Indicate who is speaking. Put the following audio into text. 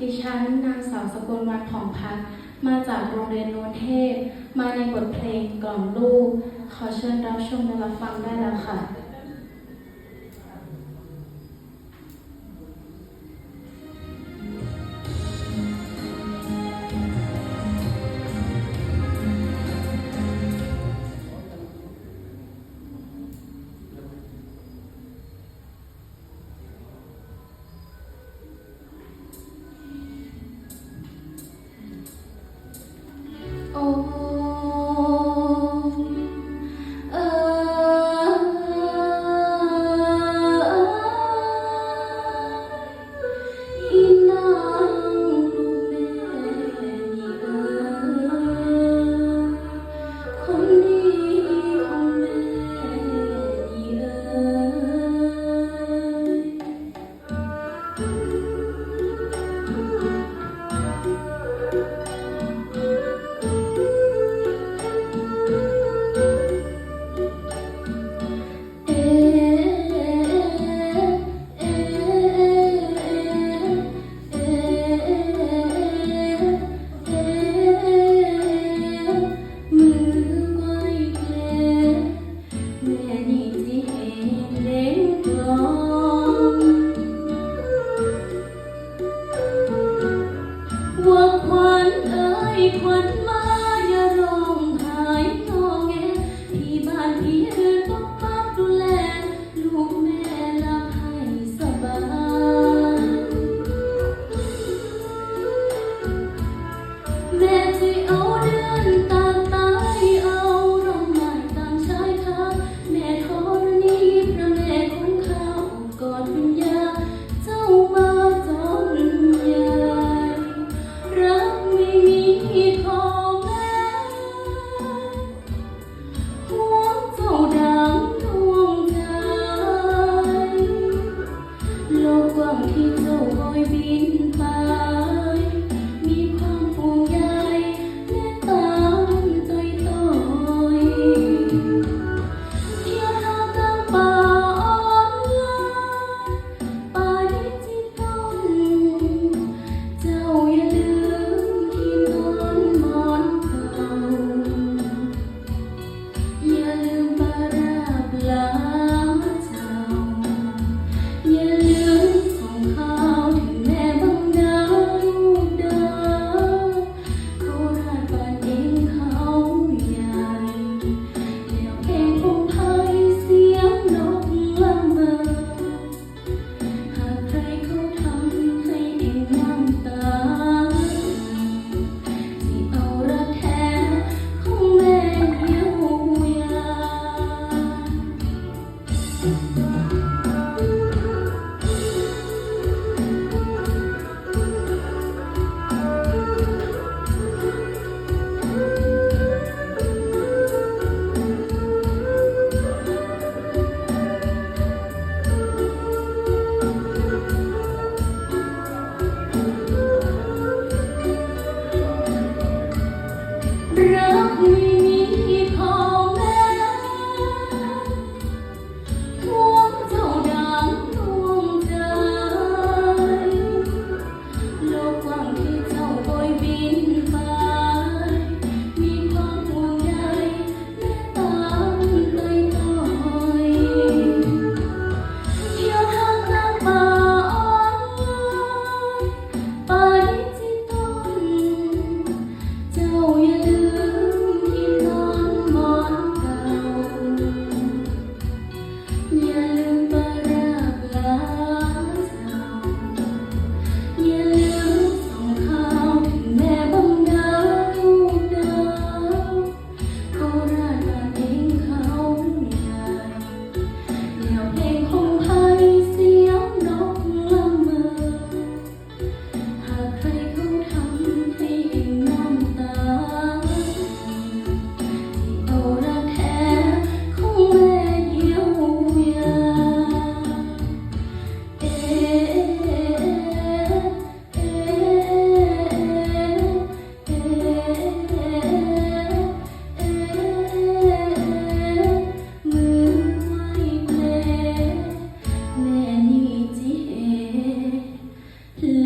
Speaker 1: ดิฉันนางสาวสกลวัฒน์ผ่องพัฒน์มาจากโรงเรียนโนนเทพมาในบทเพลงกล่อมลูกขอเชิญรับชมและรับฟังได้แล้วค่ะโอ้เออีนางลูกแม่นี่คนดีของแม่นี่ว่าขวัญเอ้ยขวัญมาอย่าร้องไห้งอแงที่บ้านพี่เรือนต้องพักดูแลลูกแม่หลับให้สบายแม่ที่เอาเดือนตามตายเอาร่องไม้ตามชายคาแม่ธรณีพระแม่คงคากอดวิญญาเจ้ามาจนใหญ่รักไม่มีพ่อแม่ห่วงเจ้าดังดวงใจโลกกว้างที่เจ้าคอยบินไปมีความห่วงใยแม่ตามใจต่อยเที่ยวทางกลางป่าอ่อนล้าป่าดิบที่ต้นเจ้าอย่าลืมที่นอนหมอนเก่าอย่าลืมปลาร้าปลาเจ้าอย่าลืมส่งข้าวถึงแม่บังดาลูกเด้อโคราชบ้านเองเขาใหญ่แล้วเพลงคงไพเสียงนกละเมอหากใครเขาทำให้เองน้ำตาที่เอารักแท้ของแม่เยียวยา รักไม่มีพ่อแม่ห่วงเจ้าดังดวงใจโลกกว้างที่เจ้าโบยบินไปมีความห่วงใยแม่ตามใจต่อยเที่ยวทางกลางป่าอ่อนล้าป่าดิบที่ต้นเจ้าอย่าลืมที่นอนหมอนเก่าอย่าลืมปลาร้าปลาเจ้าอย่าลืมส่งข้าวถึงแม่บังดาลูกเด้อโคราชบ้านเองเขาใหญ่แล้วเพลงคงไพเสียงนกละเมอหากใครเขาทำให้เองน้ำตาที่เอารักแท้ของแม่เยียวยาเอ๊เอ๊เอ๊มือไม้เพลแม่นี่จิเพล